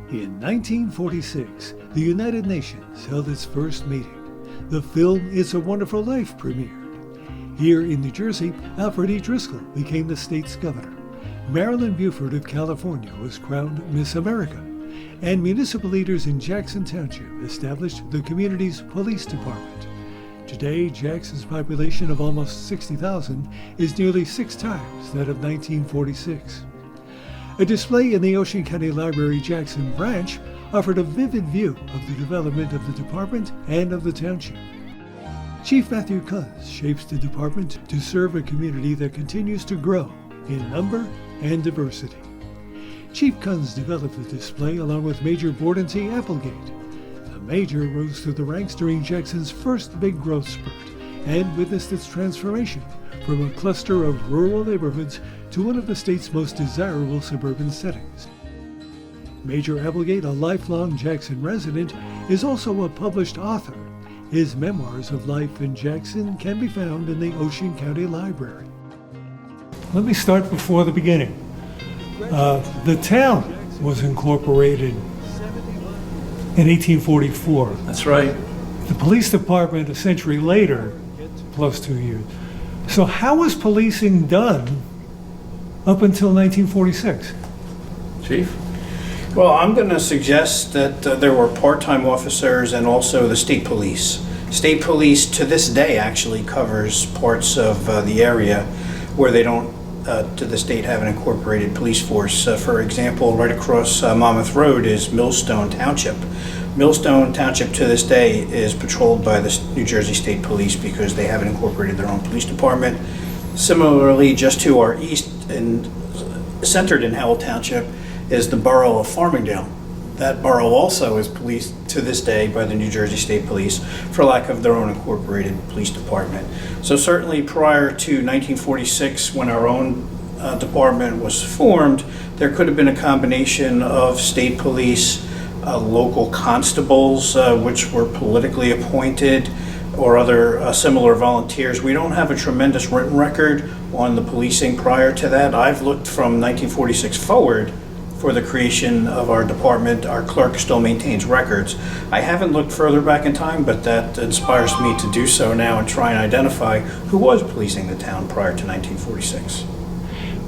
In 1946, the United Nations held its first meeting. The film It's a Wonderful Life premiered. Here in New Jersey, Alfred E. Driscoll became the state's governor. Marilyn Buford of California was crowned Miss America. And municipal leaders in Jackson Township established the community's police department. Today, Jackson's population of almost 60,000 is nearly 6 times that of 1946. A display in the Ocean County Library Jackson branch offered a vivid view of the development of the department and of the township. Chief Matthew Kunz shapes the department to serve a community that continues to grow in number and diversity. Chief Kunz developed the display along with Major Borden Applegate. The Major rose through the ranks during Jackson's first big growth spurt and witnessed its transformation from a cluster of rural neighborhoods to one of the state's most desirable suburban settings. Major Applegate, a lifelong Jackson resident, is also a published author. His memoirs of life in Jackson can be found in the Ocean County Library. Let me start before the beginning. The town was incorporated in 1844. That's right. The police department a century later, plus 2 years. So how was policing done up until 1946? Chief? Well, I'm going to suggest that there were part-time officers and also the state police. State police to this day actually covers parts of the area where they don't to this date have an incorporated police force. For example, right across Monmouth Road is Millstone Township. Millstone Township to this day is patrolled by the New Jersey State Police because they haven't incorporated their own police department. Similarly, just to our east and centered in Howell Township is the borough of Farmingdale. That borough also is policed to this day by the New Jersey State Police for lack of their own incorporated police department. So certainly prior to 1946, when our own department was formed, there could have been a combination of state police, local constables, which were politically appointed, or other similar volunteers. We don't have a tremendous written record on the policing prior to that. I've looked from 1946 forward for the creation of our department. Our clerk still maintains records. I haven't looked further back in time, but that inspires me to do so now and try and identify who was policing the town prior to 1946.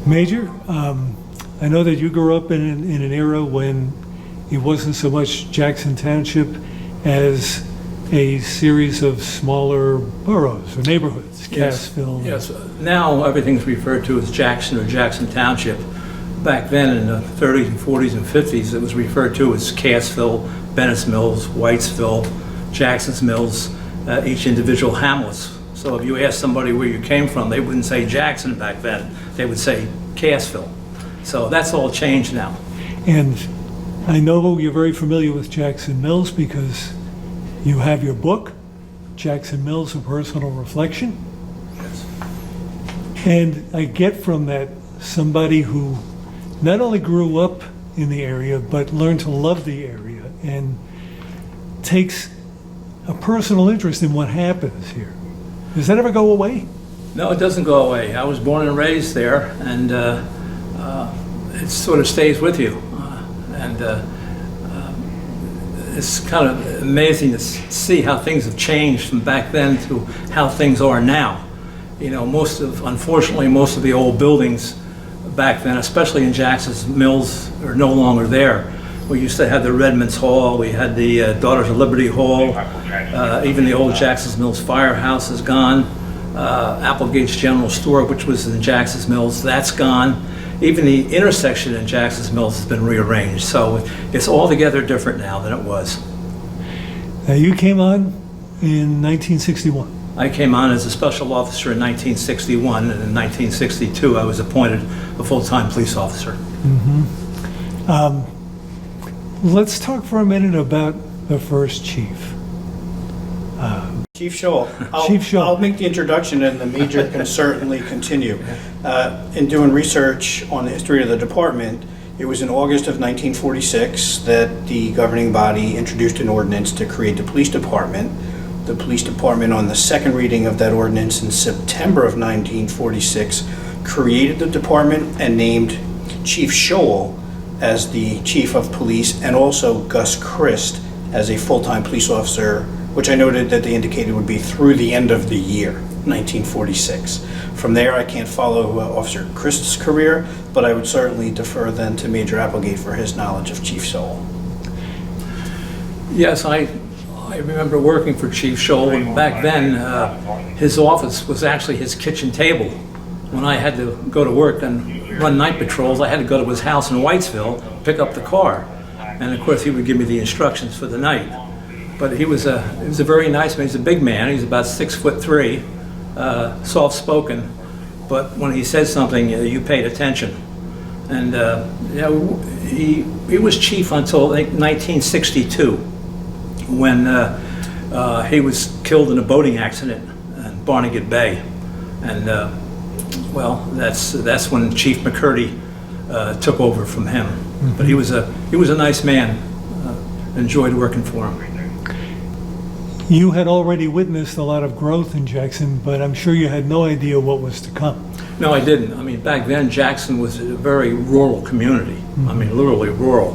Major, I know that you grew up in an era when it wasn't so much Jackson Township as a series of smaller boroughs or neighborhoods, Cassville. Yes, now everything's referred to as Jackson or Jackson Township. Back then in the 30s and 40s and 50s, it was referred to as Cassville, Bennett's Mills, Whitesville, Jackson's Mills, each individual hamlets. So if you asked somebody where you came from, they wouldn't say Jackson back then. They would say Cassville. So that's all changed now. And I know you're very familiar with Jackson Mills because you have your book, Jackson Mills, A Personal Reflection. Yes. And I get from that somebody who not only grew up in the area, but learned to love the area and takes a personal interest in what happens here. Does that ever go away? No, it doesn't go away. I was born and raised there, and it sort of stays with you. It's kind of amazing to see how things have changed from back then to how things are now. You know, unfortunately, most of the old buildings back then, especially in Jackson's Mills, are no longer there. We used to have the Redmonds Hall, we had the Daughters of Liberty Hall, even the old Jackson's Mills Firehouse is gone. Applegate's General Store, which was in Jackson's Mills, that's gone. Even the intersection in Jackson's Mills has been rearranged, so it's altogether different now than it was. Now you came on in 1961. I came on as a special officer in 1961, and in 1962 I was appointed a full-time police officer. Let's talk for a minute about the first chief. Chief Scholl. Chief Scholl. I'll make the introduction and the Major can certainly continue. In doing research on the history of the department, it was in August of 1946 that the governing body introduced an ordinance to create the police department. The police department, on the second reading of that ordinance in September of 1946, created the department and named Chief Scholl as the chief of police, and also Gus Christ as a full-time police officer, which I noted that they indicated would be through the end of the year, 1946. From there, I can't follow Officer Christ's career, but I would certainly defer then to Major Applegate for his knowledge of Chief Scholl. Yes, I remember working for Chief Scholl, and back then, his office was actually his kitchen table. When I had to go to work and run night patrols, I had to go to his house in Whitesville, pick up the car. And of course, he would give me the instructions for the night. But he was a very nice man. He's a big man. He's about 6'3", soft-spoken. But when he said something, you paid attention. And he was chief until, I think, 1962, when he was killed in a boating accident in Barnegat Bay. And well, that's when Chief McCurdy took over from him. Mm-hmm. But he was a nice man. Enjoyed working for him. You had already witnessed a lot of growth in Jackson, but I'm sure you had no idea what was to come. No, I didn't. I mean, back then Jackson was a very rural community. Mm-hmm. I mean, literally rural.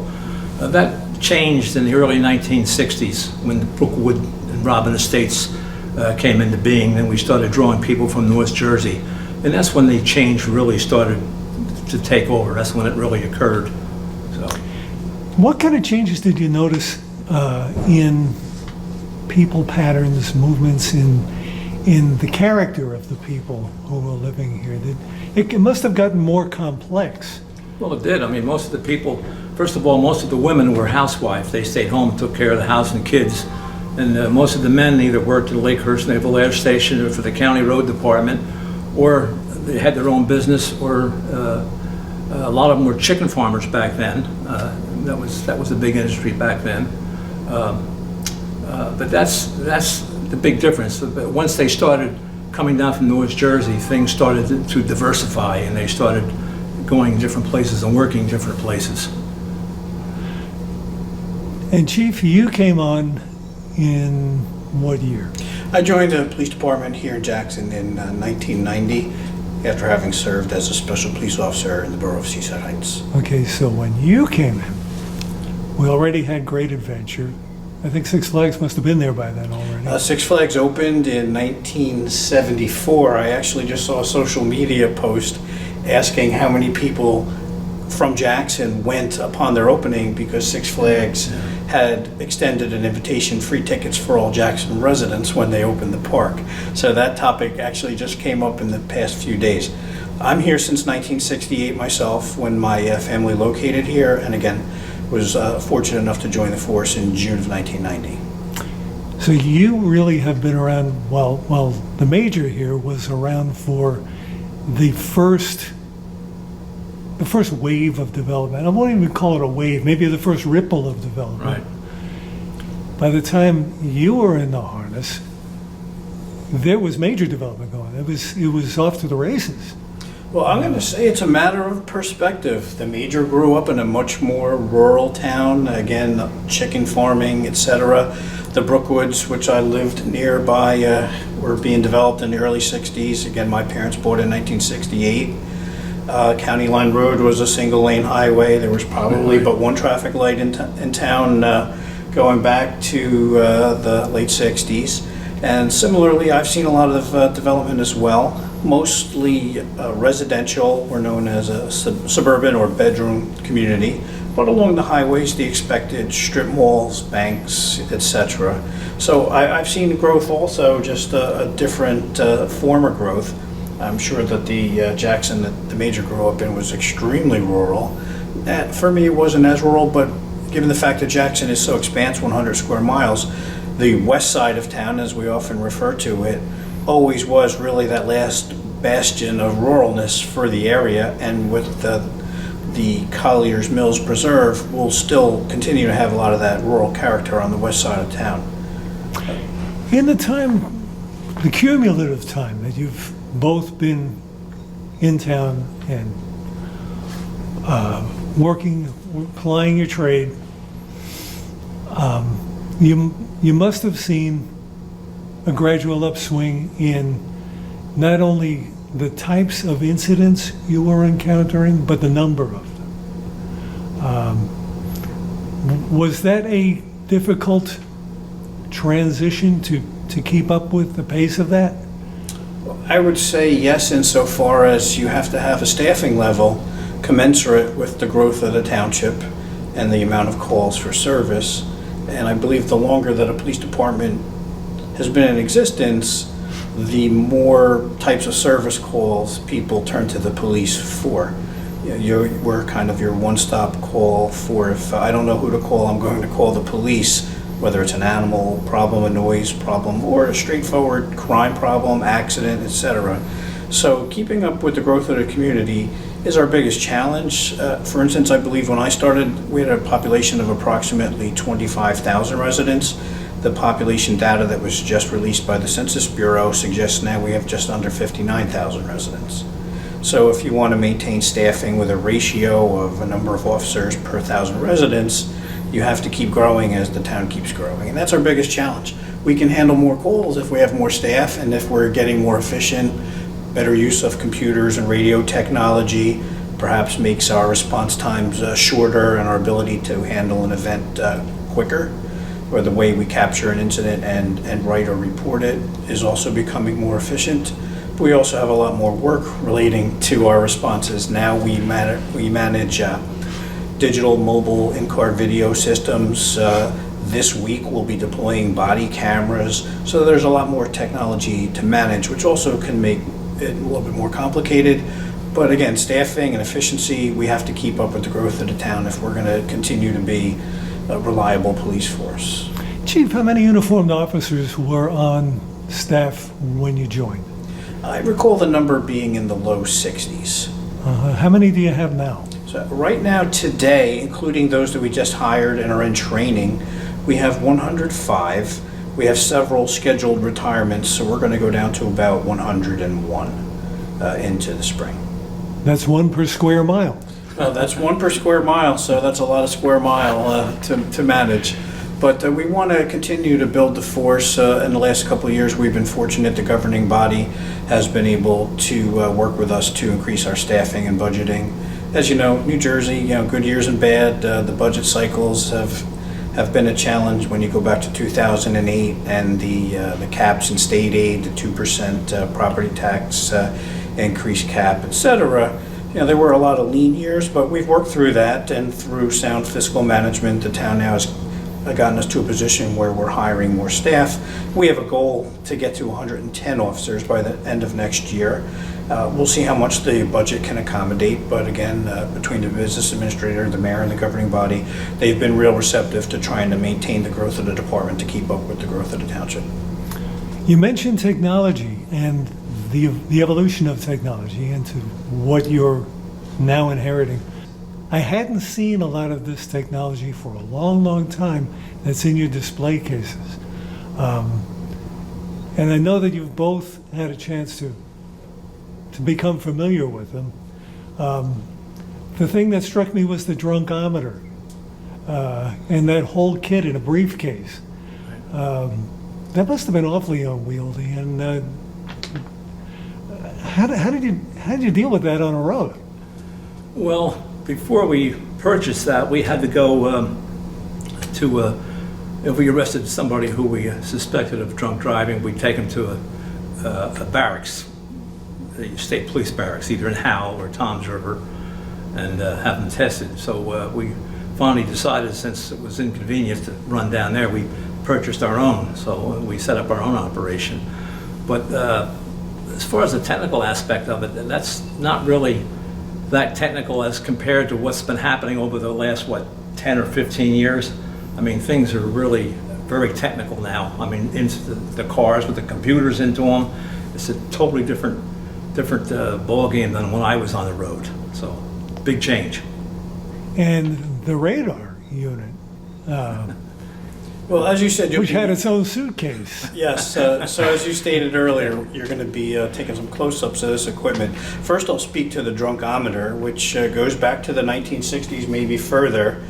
That changed in the early 1960s when the Brookwood and Robin Estates came into being. Then we started drawing people from North Jersey. And that's when the change really started to take over. That's when it really occurred. So, what kind of changes did you notice in people patterns, movements, in the character of the people who were living here? It must have gotten more complex. Well, it did. I mean, most of the people, first of all, most of the women were housewives. They stayed home, took care of the house and kids. And most of the men either worked at the Lakehurst Naval Air Station or for the County Road Department, or they had their own business, or a lot of them were chicken farmers back then. That was a big industry back then. But that's the big difference. Once they started coming down from North Jersey, things started to diversify, and they started going different places and working different places. And Chief, you came on in what year? I joined the police department here in Jackson in 1990 after having served as a special police officer in the borough of Seaside Heights. Okay, so when you came in, we already had Great Adventure. I think Six Flags must have been there by then already. Six Flags opened in 1974. I actually just saw a social media post asking how many people from Jackson went upon their opening, because Six Flags had extended an invitation, free tickets for all Jackson residents when they opened the park. So that topic actually just came up in the past few days. I'm here since 1968 myself, when my family located here, and again, was fortunate enough to join the force in June of 1990. So you really have been around, well, the Major here was around for the first wave of development. I won't even call it a wave, maybe the first ripple of development. Right. By the time you were in the harness, there was major development going. It was off to the races. Well, I'm going to say it's a matter of perspective. The Major grew up in a much more rural town, again, chicken farming, etc. The Brookwoods, which I lived nearby, were being developed in the early 60s. Again, my parents bought in 1968. County Line Road was a single-lane highway. There was probably but one traffic light in town going back to the late 60s. And similarly, I've seen a lot of development as well. Mostly residential, we're known as a suburban or bedroom community, but along the highways, the expected strip malls, banks, etc. So I've seen growth also, just a different form of growth. I'm sure that the Jackson that the Major grew up in was extremely rural. For me, it wasn't as rural, but given the fact that Jackson is so expansive, 100 square miles, the west side of town, as we often refer to it, always was really that last bastion of ruralness for the area, and with the Collier's Mills Preserve, we'll still continue to have a lot of that rural character on the west side of town. In the cumulative time that you've both been in town and working, plying your trade, you must have seen a gradual upswing in not only the types of incidents you were encountering, but the number of them. Was that a difficult transition to keep up with the pace of that? I would say yes, insofar as you have to have a staffing level commensurate with the growth of the township and the amount of calls for service. And I believe the longer that a police department has been in existence, the more types of service calls people turn to the police for. We're kind of your one-stop call for, if I don't know who to call, I'm going to call the police, whether it's an animal problem, a noise problem, or a straightforward crime problem, accident, etc. So keeping up with the growth of the community is our biggest challenge. For instance, I believe when I started, we had a population of approximately 25,000 residents. The population data that was just released by the Census Bureau suggests now we have just under 59,000 residents. So if you want to maintain staffing with a ratio of a number of officers per 1,000 residents, you have to keep growing as the town keeps growing. And that's our biggest challenge. We can handle more calls if we have more staff and if we're getting more efficient. Better use of computers and radio technology perhaps makes our response times shorter and our ability to handle an event quicker, or the way we capture an incident and write or report it is also becoming more efficient. We also have a lot more work relating to our responses. Now we manage digital mobile in-car video systems. This week we'll be deploying body cameras. So there's a lot more technology to manage, which also can make it a little bit more complicated. But again, staffing and efficiency, we have to keep up with the growth of the town if we're going to continue to be a reliable police force. Chief, how many uniformed officers were on staff when you joined? I recall the number being in the low 60s. How many do you have now? So right now, today, including those that we just hired and are in training, we have 105. We have several scheduled retirements, so we're going to go down to about 101 into the spring. That's one per square mile. That's one per square mile, so that's a lot of square mile to manage. But we want to continue to build the force. In the last couple of years, we've been fortunate the governing body has been able to work with us to increase our staffing and budgeting. As you know, New Jersey, good years and bad, the budget cycles have been a challenge when you go back to 2008 and the caps in state aid, the 2% property tax increase cap, etc. There were a lot of lean years, but we've worked through that, and through sound fiscal management, the town now has gotten us to a position where we're hiring more staff. We have a goal to get to 110 officers by the end of next year. We'll see how much the budget can accommodate, but again, between the business administrator, the mayor, and the governing body, they've been real receptive to trying to maintain the growth of the department to keep up with the growth of the township. You mentioned technology and the evolution of technology into what you're now inheriting. I hadn't seen a lot of this technology for a long, long time that's in your display cases. And I know that you've both had a chance to become familiar with them. The thing that struck me was the drunkometer and that whole kit in a briefcase. That must have been awfully unwieldy. And how did you deal with that on a road? Well, before we purchased that, we had to go if we arrested somebody who we suspected of drunk driving, we'd take him to a barracks, the state police barracks, either in Howell or Toms River, and have them tested. So we finally decided, since it was inconvenient to run down there, we purchased our own. So we set up our own operation. But as far as the technical aspect of it, that's not really that technical as compared to what's been happening over the last, 10 or 15 years. I mean, things are really very technical now. I mean, into the cars with the computers into them, it's a totally different ball game than when I was on the road. So, big change. And the radar unit, Well, as you said, which had its own suitcase. Yes, so as you stated earlier, you're going to be taking some close-ups of this equipment. First, I'll speak to the drunkometer, which goes back to the 1960s, maybe further.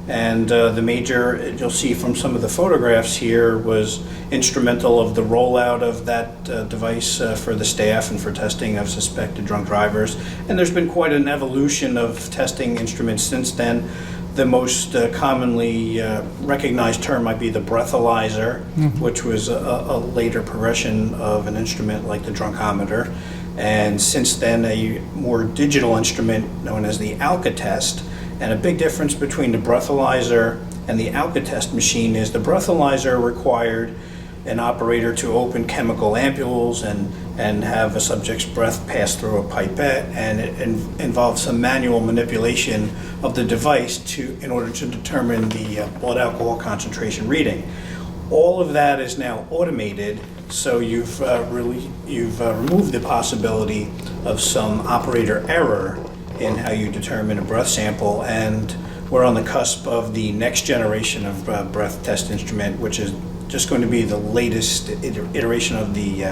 And the Major, you'll see from some of the photographs here, was instrumental of the rollout of that device for the staff and for testing of suspected drunk drivers. And there's been quite an evolution of testing instruments since then. The most commonly recognized term might be the breathalyzer, which was a later progression of an instrument like the drunkometer. And since then, a more digital instrument known as the Alka-Test. And a big difference between the breathalyzer and the Alka-Test machine is the breathalyzer required an operator to open chemical ampules and have a subject's breath pass through a pipette, and it involves some manual manipulation of the device in order to determine the blood alcohol concentration reading. All of that is now automated, so you've removed the possibility of some operator error in how you determine a breath sample, and we're on the cusp of the next generation of breath test instrument, which is just going to be the latest iteration of the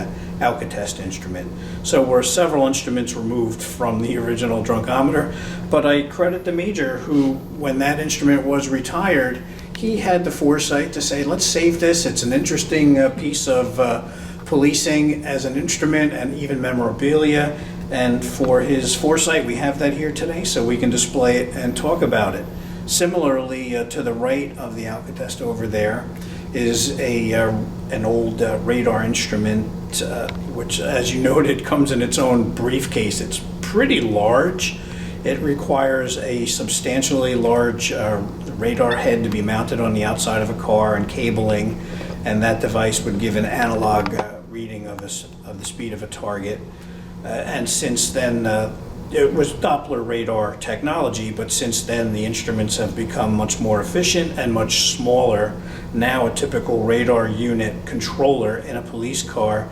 Alka-Test instrument. So we're several instruments removed from the original drunkometer, but I credit the Major who, when that instrument was retired, he had the foresight to say, let's save this. It's an interesting piece of policing as an instrument and even memorabilia. And for his foresight, we have that here today so we can display it and talk about it. Similarly, to the right of the Alka-Test over there is an old radar instrument, which, as you noted, comes in its own briefcase. It's pretty large. It requires a substantially large radar head to be mounted on the outside of a car and cabling, and that device would give an analog reading of the speed of a target. And since then, it was Doppler radar technology, but since then the instruments have become much more efficient and much smaller. Now a typical radar unit controller in a police car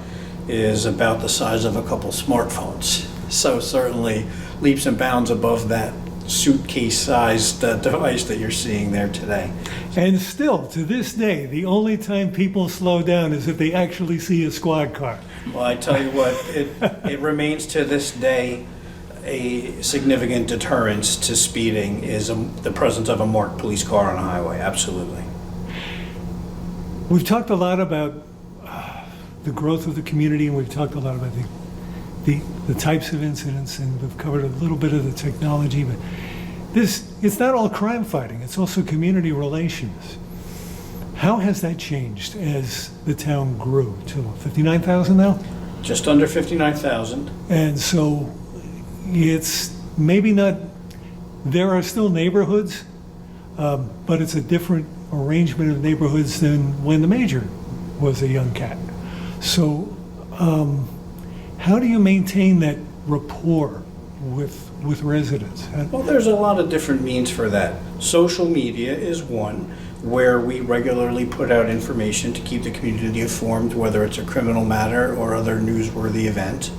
is about the size of a couple smartphones. So certainly leaps and bounds above that suitcase-sized device that you're seeing there today. And still, to this day, the only time people slow down is if they actually see a squad car. Well, I tell you what, it remains to this day a significant deterrence to speeding is the presence of a marked police car on a highway, absolutely. We've talked a lot about the growth of the community, and we've talked a lot about the types of incidents, and we've covered a little bit of the technology, but it's not all crime fighting, it's also community relations. How has that changed as the town grew to 59,000 now? Just under 59,000. And so it's maybe not, there are still neighborhoods, but it's a different arrangement of neighborhoods than when the Major was a young cat. So how do you maintain that rapport with residents? Well, there's a lot of different means for that. Social media is one, where we regularly put out information to keep the community informed, whether it's a criminal matter or other newsworthy event.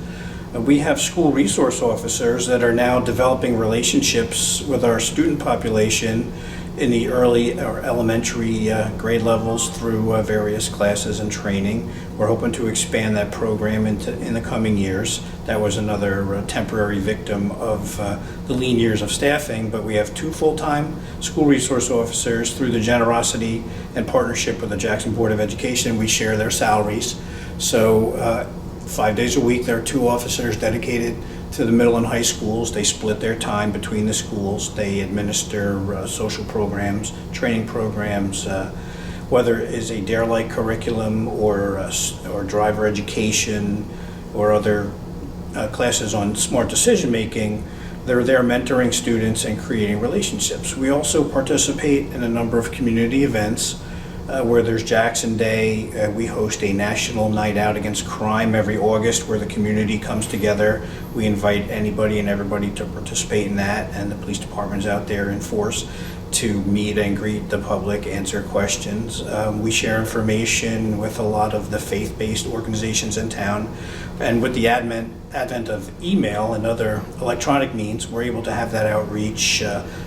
We have school resource officers that are now developing relationships with our student population in the early or elementary grade levels through various classes and training. We're hoping to expand that program in the coming years. That was another temporary victim of the lean years of staffing, but we have 2 full-time school resource officers. Through the generosity and partnership with the Jackson Board of Education, we share their salaries. So 5 days a week, there are 2 officers dedicated to the middle and high schools. They split their time between the schools. They administer social programs, training programs, whether it is a DARE-like curriculum or driver education or other classes on smart decision making. They're there mentoring students and creating relationships. We also participate in a number of community events where there's Jackson Day. We host a national night out against crime every August where the community comes together. We invite anybody and everybody to participate in that, and the police department's out there in force to meet and greet the public, answer questions. We share information with a lot of the faith-based organizations in town, and with the advent of email and other electronic means, we're able to have that outreach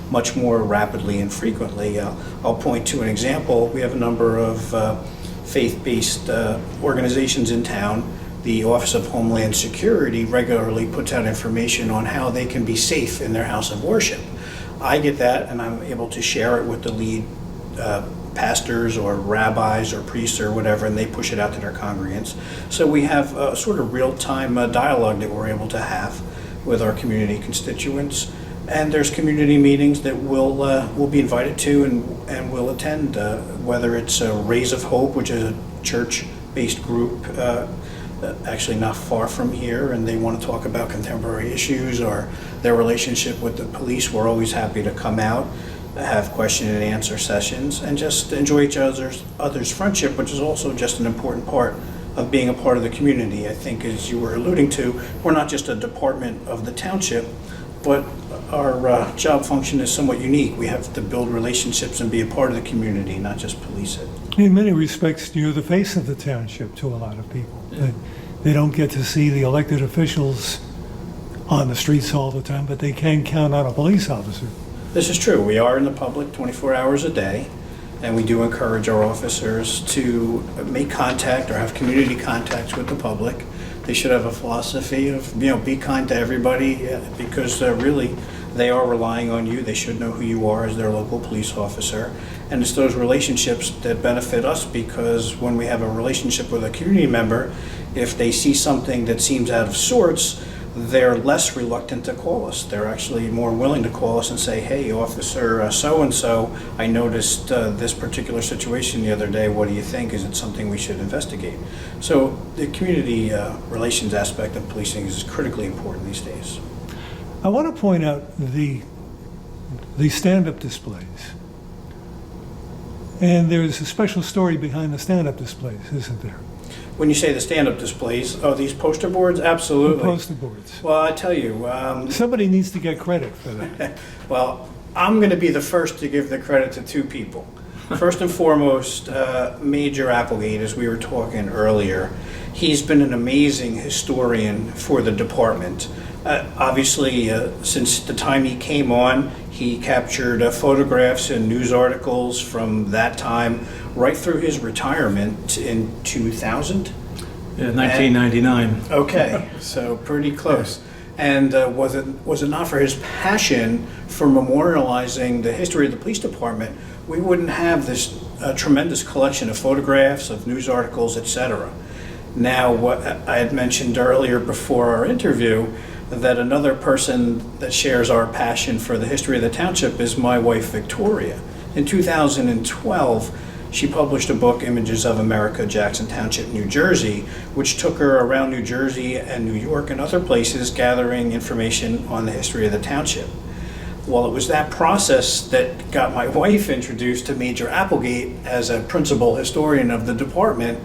much more rapidly and frequently. I'll point to an example. We have a number of faith-based organizations in town. The Office of Homeland Security regularly puts out information on how they can be safe in their house of worship. I get that, and I'm able to share it with the lead pastors or rabbis or priests or whatever, and they push it out to their congregants. So we have a sort of real-time dialogue that we're able to have with our community constituents. And there's community meetings that we'll be invited to and we'll attend, whether it's Rays of Hope, which is a church-based group actually not far from here, and they want to talk about contemporary issues or their relationship with the police. We're always happy to come out, have question and answer sessions, and just enjoy each other's friendship, which is also just an important part of being a part of the community. I think, as you were alluding to, we're not just a department of the township, but our job function is somewhat unique. We have to build relationships and be a part of the community, not just police it. In many respects, you're the face of the township to a lot of people. They don't get to see the elected officials on the streets all the time, but they can count on a police officer. This is true. We are in the public 24 hours a day, and we do encourage our officers to make contact or have community contacts with the public. They should have a philosophy of, be kind to everybody, because really they are relying on you. They should know who you are as their local police officer. And it's those relationships that benefit us, because when we have a relationship with a community member, if they see something that seems out of sorts, they're less reluctant to call us. They're actually more willing to call us and say, hey, Officer so-and-so, I noticed this particular situation the other day. What do you think? Is it something we should investigate? So the community relations aspect of policing is critically important these days. I want to point out the stand-up displays. And there's a special story behind the stand-up displays, isn't there? When you say the stand-up displays, these poster boards? Absolutely. The poster boards. Well, I tell you. Somebody needs to get credit for that. Well, I'm going to be the first to give the credit to two people. First and foremost, Major Applegate, as we were talking earlier. He's been an amazing historian for the department. Obviously, since the time he came on, he captured photographs and news articles from that time right through his retirement in 2000. Yeah, 1999. Okay, so pretty close. And was it not for his passion for memorializing the history of the police department, we wouldn't have this tremendous collection of photographs, of news articles, etc. Now, what I had mentioned earlier before our interview, that another person that shares our passion for the history of the township is my wife, Victoria. In 2012, she published a book, Images of America, Jackson Township, New Jersey, which took her around New Jersey and New York and other places gathering information on the history of the township. Well, it was that process that got my wife introduced to Major Applegate as a principal historian of the department.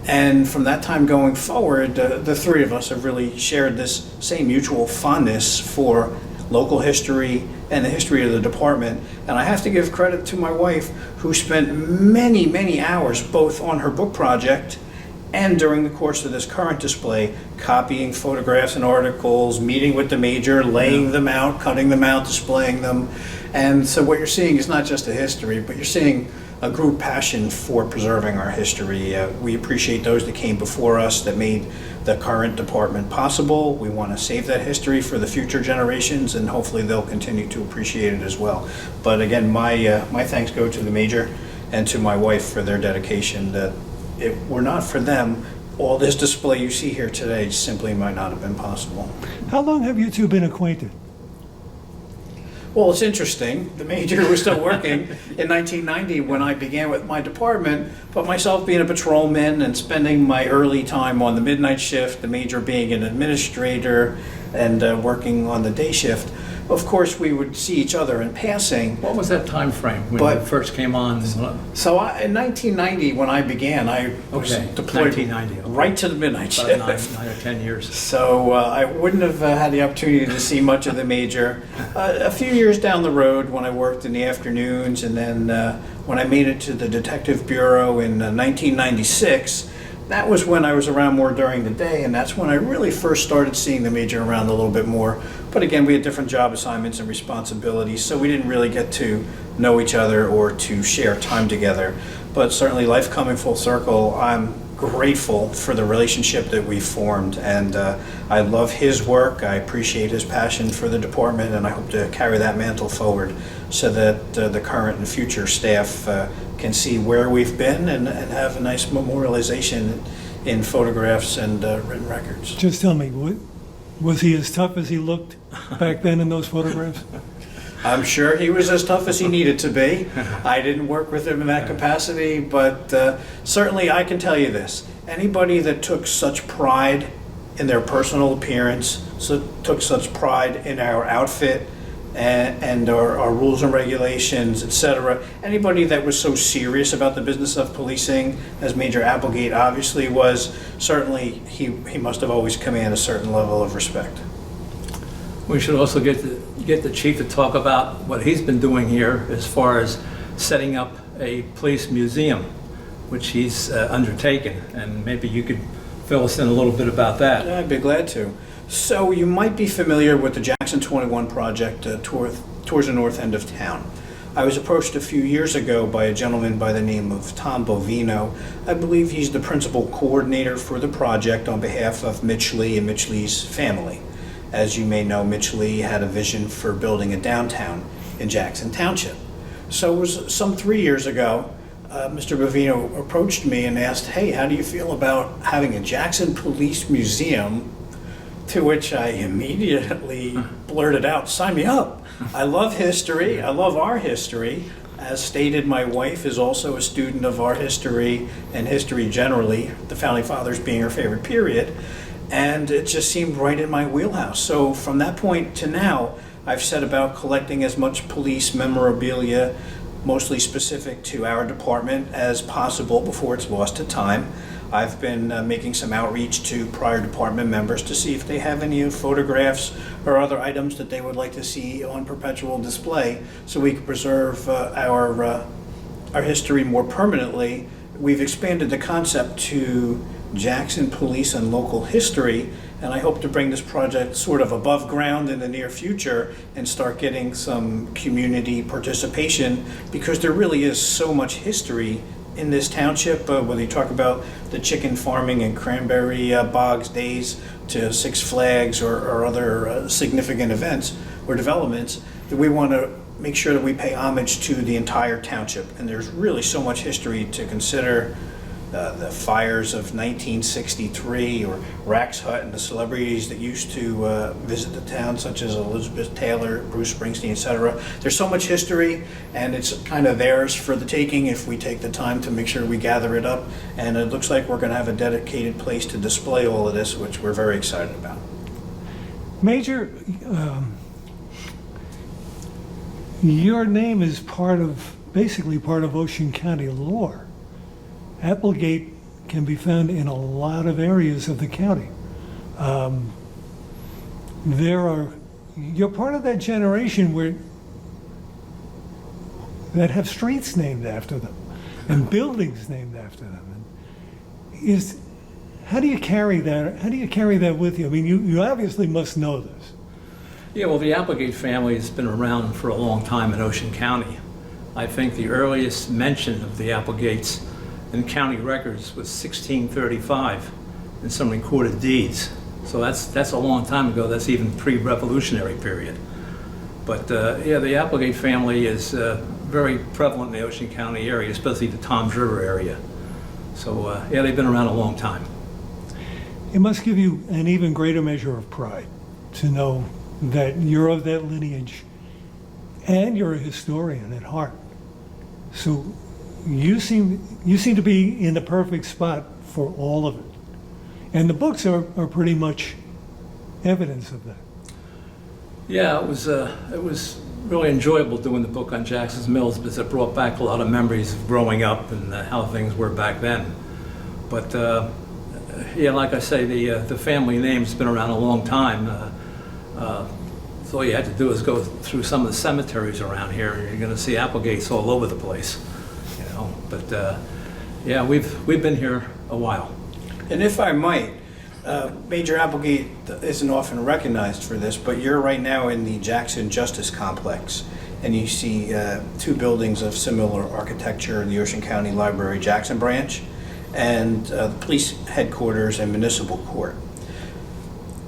And from that time going forward, the three of us have really shared this same mutual fondness for local history and the history of the department. And I have to give credit to my wife, who spent many, many hours both on her book project and during the course of this current display, copying photographs and articles, meeting with the major, laying them out, cutting them out, displaying them. And so what you're seeing is not just a history, but you're seeing a group passion for preserving our history. We appreciate those that came before us that made the current department possible. We want to save that history for the future generations, and hopefully they'll continue to appreciate it as well. But again, my thanks go to the major and to my wife for their dedication. That if it were not for them, all this display you see here today simply might not have been possible. How long have you two been acquainted? Well, it's interesting. The major was still working in 1990 when I began with my department, but myself being a patrolman and spending my early time on the midnight shift, the major being an administrator and working on the day shift, of course we would see each other in passing. What was that time frame when you first came on? So in 1990, when I began, I was deployed 1990, right to the midnight shift. About 9 or 10 years. So I wouldn't have had the opportunity to see much of the major. A few years down the road, when I worked in the afternoons, and then when I made it to the Detective Bureau in 1996, that was when I was around more during the day, and that's when I really first started seeing the major around a little bit more. But again, we had different job assignments and responsibilities, so we didn't really get to know each other or to share time together. But certainly, life coming full circle, I'm grateful for the relationship that we formed, and I love his work. I appreciate his passion for the department, and I hope to carry that mantle forward so that the current and future staff can see where we've been and have a nice memorialization in photographs and written records. Just tell me, Was he as tough as he looked back then in those photographs? I'm sure he was as tough as he needed to be. I didn't work with him in that capacity, but certainly I can tell you this. Anybody that took such pride in their personal appearance, took such pride in our outfit and our rules and regulations, etc., anybody that was so serious about the business of policing, as Major Applegate obviously was, certainly he must have always commanded a certain level of respect. We should also get the chief to talk about what he's been doing here as far as setting up a police museum, which he's undertaken, and maybe you could fill us in a little bit about that. Yeah, I'd be glad to. So you might be familiar with the Jackson 21 project towards the north end of town. I was approached a few years ago by a gentleman by the name of Tom Bovino. I believe he's the principal coordinator for the project on behalf of Mitch Lee and Mitch Lee's family. As you may know, Mitch Lee had a vision for building a downtown in Jackson Township. So it was some 3 years ago, Mr. Bovino approached me and asked, hey, how do you feel about having a Jackson Police Museum? To which I immediately blurted out, sign me up. I love history. I love our history. As stated, my wife is also a student of art history and history generally, the Founding Fathers being her favorite period. And it just seemed right in my wheelhouse. So from that point to now, I've set about collecting as much police memorabilia, mostly specific to our department, as possible before it's lost to time. I've been making some outreach to prior department members to see if they have any photographs or other items that they would like to see on perpetual display so we can preserve our history more permanently. We've expanded the concept to Jackson Police and Local History, and I hope to bring this project sort of above ground in the near future and start getting some community participation, because there really is so much history in this township, whether you talk about the chicken farming and cranberry bogs days to Six Flags or other significant events or developments, that we want to make sure that we pay homage to the entire township. And there's really so much history to consider. The fires of 1963, or Rack's Hut, and the celebrities that used to visit the town, such as Elizabeth Taylor, Bruce Springsteen, etc. There's so much history, and it's kind of theirs for the taking if we take the time to make sure we gather it up. And it looks like we're going to have a dedicated place to display all of this, which we're very excited about. Major, your name is basically part of Ocean County lore. Applegate can be found in a lot of areas of the county. You're part of that generation that have streets named after them and buildings named after them. How do you carry that? How do you carry that with you? I mean, you obviously must know this. Yeah, well, the Applegate family has been around for a long time in Ocean County. I think the earliest mention of the Applegates in county records was 1635 in some recorded deeds. So that's a long time ago. That's even pre-revolutionary period. But yeah, the Applegate family is very prevalent in the Ocean County area, especially the Toms River area. So yeah, they've been around a long time. It must give you an even greater measure of pride to know that you're of that lineage and you're a historian at heart. So you seem to be in the perfect spot for all of it. And the books are pretty much evidence of that. Yeah, it was really enjoyable doing the book on Jackson's Mills, because it brought back a lot of memories of growing up and how things were back then. But yeah, like I say, the family name's been around a long time. So all you had to do is go through some of the cemeteries around here, and you're going to see Applegates all over the place. But yeah, we've been here a while. And if I might, Major Applegate isn't often recognized for this, but you're right now in the Jackson Justice Complex, and you see two buildings of similar architecture in the Ocean County Library Jackson branch, and the police headquarters and municipal court.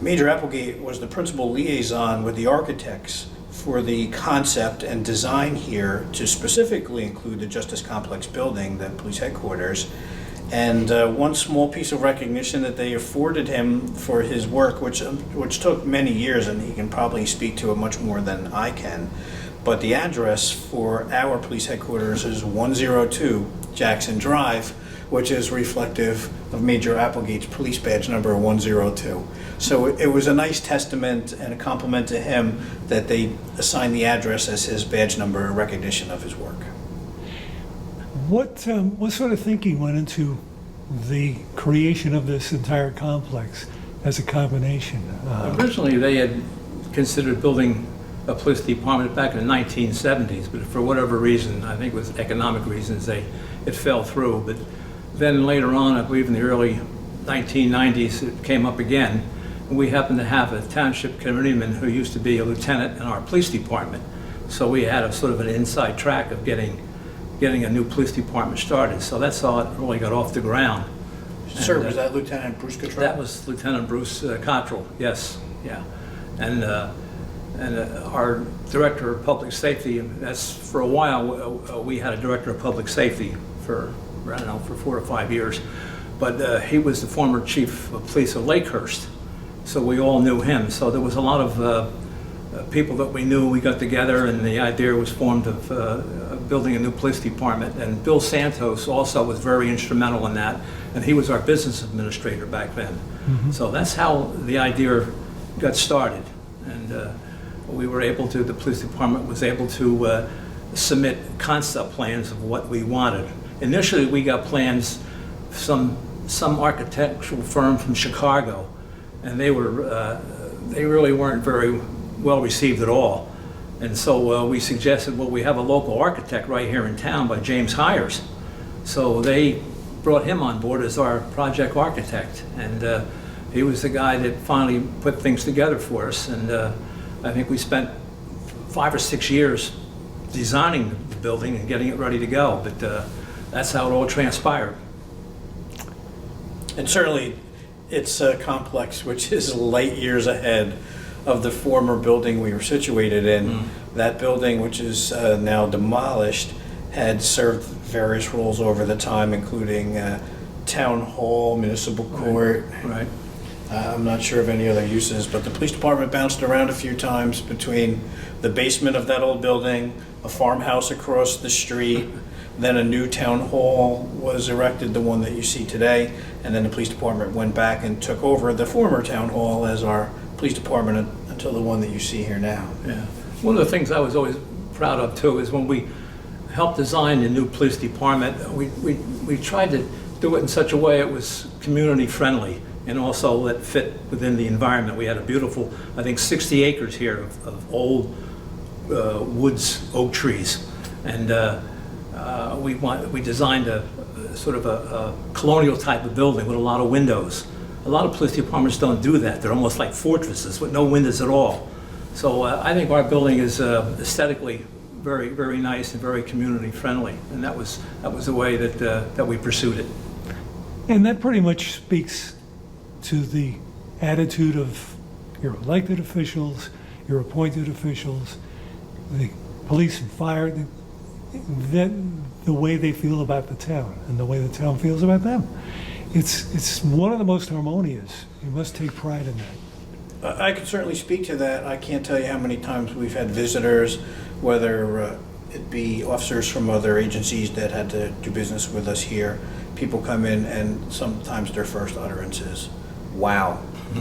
Major Applegate was the principal liaison with the architects for the concept and design here to specifically include the Justice Complex building, the police headquarters. And one small piece of recognition that they afforded him for his work, which took many years, and he can probably speak to it much more than I can, but the address for our police headquarters is 102 Jackson Drive, which is reflective of Major Applegate's police badge number 102. So it was a nice testament and a compliment to him that they assigned the address as his badge number in recognition of his work. What sort of thinking went into the creation of this entire complex as a combination? Originally, they had considered building a police department back in the 1970s, but for whatever reason, I think it was economic reasons, it fell through. But then later on, I believe in the early 1990s, it came up again. And we happened to have a township committeeman who used to be a lieutenant in our police department. So we had a sort of an inside track of getting a new police department started. So that's how it really got off the ground. Sir, was that Lieutenant Bruce Cottrell? That was Lieutenant Bruce Cottrell, yes, yeah. And our Director of Public Safety, that's for a while, we had a Director of Public Safety for, I don't know, for 4 or 5 years. But he was the former Chief of Police of Lakehurst, so we all knew him. So there was a lot of people that we knew. We got together, and the idea was formed of building a new police department. And Bill Santos also was very instrumental in that, and he was our business administrator back then. Mm-hmm. So that's how the idea got started. And we were able to, the police department was able to submit concept plans of what we wanted. Initially, we got plans from some architectural firm from Chicago, and they really weren't very well received at all. And so we suggested, well, we have a local architect right here in town by James Hires. So they brought him on board as our project architect, and he was the guy that finally put things together for us. And I think we spent 5 or 6 years designing the building and getting it ready to go, but that's how it all transpired. And certainly it's a complex which is light years ahead of the former building we were situated in. Mm. That building, which is now demolished, had served various roles over the time, including town hall, municipal court. Right. I'm not sure of any other uses, but the police department bounced around a few times between the basement of that old building, a farmhouse across the street, then a new town hall was erected, the one that you see today, and then the police department went back and took over the former town hall as our police department until the one that you see here now. Yeah. One of the things I was always proud of too is when we helped design the new police department, we tried to do it in such a way it was community friendly and also that fit within the environment. We had a beautiful, I think 60 acres here of old woods, oak trees. And we designed a sort of a colonial type of building with a lot of windows. A lot of police departments don't do that. They're almost like fortresses with no windows at all. So I think our building is aesthetically very, very nice and very community friendly, and that was the way that we pursued it. And that pretty much speaks to the attitude of your elected officials, your appointed officials, the police and fire, the way they feel about the town and the way the town feels about them. It's one of the most harmonious. You must take pride in that. I can certainly speak to that. I can't tell you how many times we've had visitors, whether it be officers from other agencies that had to do business with us here. People come in and sometimes their first utterance is, "Wow,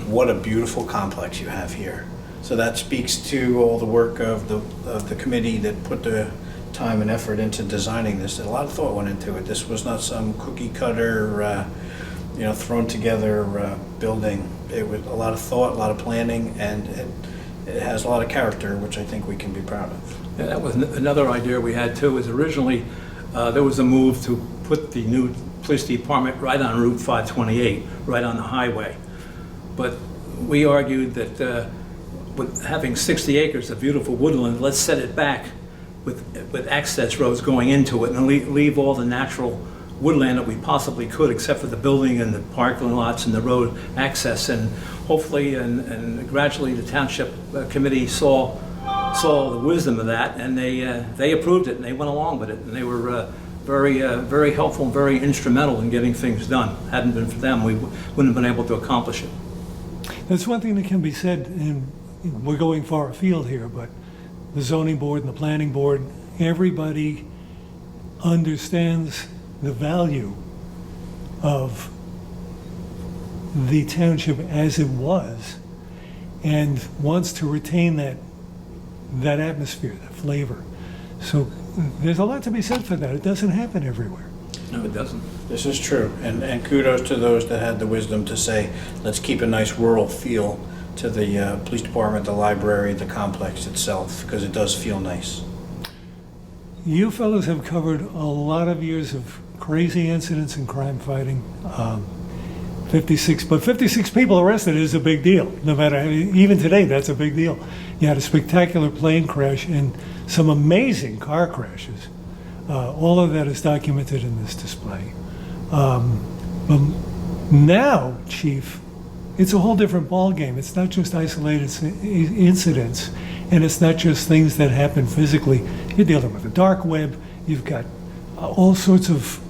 what a beautiful complex you have here." So that speaks to all the work of the committee that put the time and effort into designing this. A lot of thought went into it. This was not some cookie cutter, thrown together building. It was a lot of thought, a lot of planning, and it has a lot of character, which I think we can be proud of. Yeah, that was another idea we had too. Was originally there was a move to put the new police department right on Route 528, right on the highway. But we argued that with having 60 acres of beautiful woodland, let's set it back with access roads going into it and leave all the natural woodland that we possibly could, except for the building and the parking lots and the road access. And hopefully and gradually the township committee saw the wisdom of that, and they approved it and they went along with it, and they were very helpful, very instrumental in getting things done. Hadn't been for them, we wouldn't have been able to accomplish it. That's one thing that can be said, and we're going far afield here, but the zoning board and the planning board, everybody understands the value of the township as it was and wants to retain that atmosphere, that flavor. So there's a lot to be said for that. It doesn't happen everywhere. No, it doesn't. This is true, and kudos to those that had the wisdom to say, let's keep a nice rural feel to the police department, the library, the complex itself, because it does feel nice. You fellows have covered a lot of years of crazy incidents and crime fighting. 56 people arrested is a big deal. No matter, even today, that's a big deal. You had a spectacular plane crash and some amazing car crashes. All of that is documented in this display. But now, Chief, it's a whole different ballgame. It's not just isolated incidents, and it's not just things that happen physically. You're dealing with the dark web. You've got all sorts of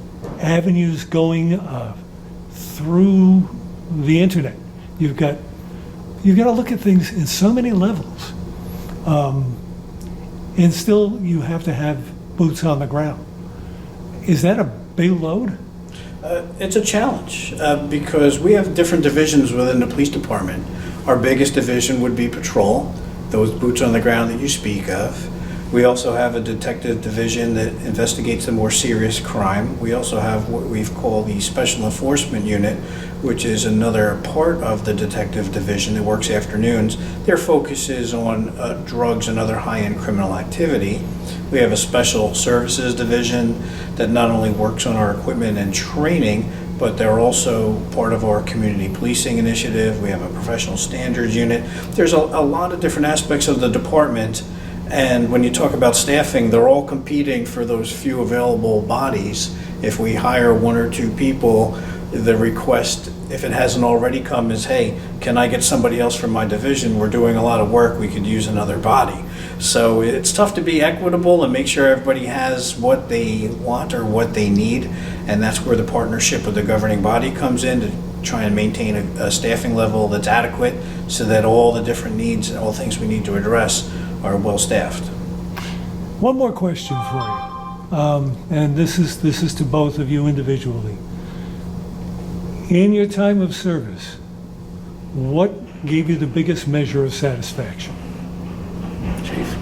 avenues going through the internet. You've got to look at things in so many levels, and still you have to have boots on the ground. Is that a big load? It's a challenge because we have different divisions within the police department. Our biggest division would be patrol, those boots on the ground that you speak of. We also have a detective division that investigates the more serious crime. We also have what we've called the Special Enforcement Unit, which is another part of the detective division that works afternoons. Their focus is on drugs and other high-end criminal activity. We have a Special Services Division that not only works on our equipment and training, but they're also part of our community policing initiative. We have a Professional Standards Unit. There's a lot of different aspects of the department. And when you talk about staffing, they're all competing for those few available bodies. If we hire one or two people, the request, if it hasn't already come, is, hey, can I get somebody else from my division? We're doing a lot of work, we could use another body. So it's tough to be equitable and make sure everybody has what they want or what they need. And that's where the partnership with the governing body comes in, to try and maintain a staffing level that's adequate so that all the different needs and all things we need to address are well staffed. One more question for you, and this is to both of you individually. In your time of service, what gave you the biggest measure of satisfaction? Chief?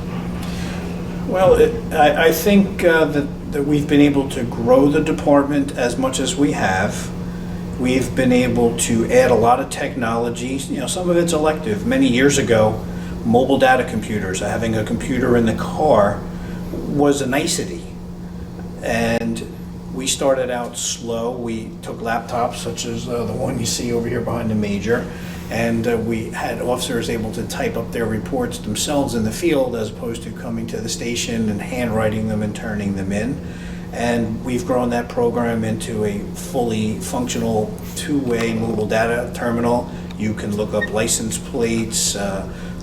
Well, I think that we've been able to grow the department as much as we have. We've been able to add a lot of technology. You know, some of it's elective. Many years ago, mobile data computers, having a computer in the car was a nicety. And we started out slow. We took laptops such as the one you see over here behind the Major, and we had officers able to type up their reports themselves in the field as opposed to coming to the station and handwriting them and turning them in. And we've grown that program into a fully functional two-way mobile data terminal. You can look up license plates,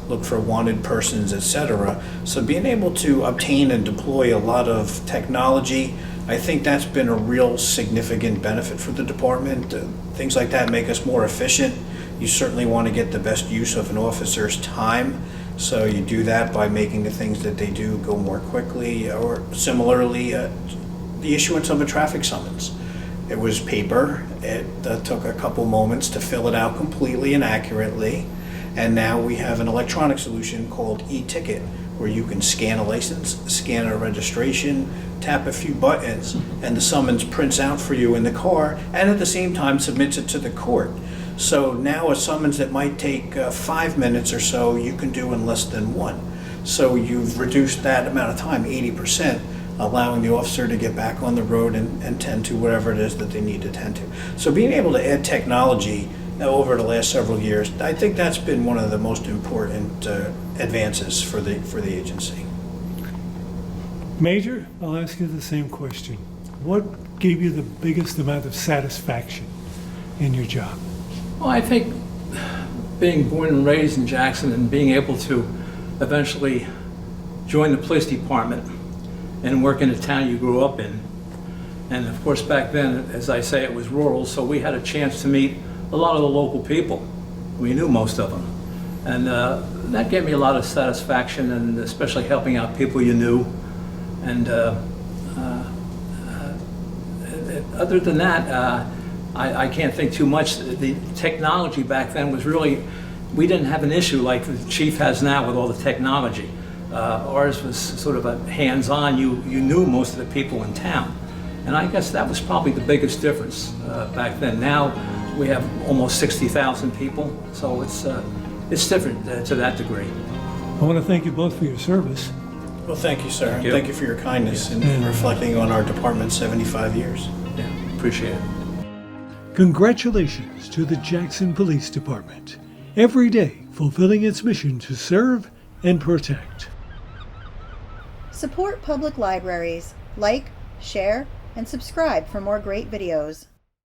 look for wanted persons, etc. So being able to obtain and deploy a lot of technology, I think that's been a real significant benefit for the department. Things like that make us more efficient. You certainly want to get the best use of an officer's time, so you do that by making the things that they do go more quickly. Or similarly, the issuance of a traffic summons. It was paper. It took a couple moments to fill it out completely and accurately. And now we have an electronic solution called e-ticket, where you can scan a license, scan a registration, tap a few buttons, and the summons prints out for you in the car, and at the same time submits it to the court. So now a summons that might take 5 minutes or so, you can do in less than 1. So you've reduced that amount of time, 80%, allowing the officer to get back on the road and tend to whatever it is that they need to tend to. So being able to add technology over the last several years, I think that's been one of the most important advances for the agency. Major, I'll ask you the same question. What gave you the biggest amount of satisfaction in your job? Well, I think being born and raised in Jackson and being able to eventually join the police department and work in the town you grew up in, And of course, back then, as I say, it was rural, so we had a chance to meet a lot of the local people. We knew most of them. And that gave me a lot of satisfaction, and especially helping out people you knew. And other than that, I can't think too much. The technology back then was really, we didn't have an issue like the chief has now with all the technology. Ours was sort of a hands-on. You knew most of the people in town. And I guess that was probably the biggest difference back then. Now we have almost 60,000 people, so it's different to that degree. I want to thank you both for your service. Well, thank you, sir. Thank you. Thank you for your kindness in reflecting on our department's 75 years. Yeah, appreciate it. Congratulations to the Jackson Police Department, every day fulfilling its mission to serve and protect. Support public libraries. Like, share, and subscribe for more great videos.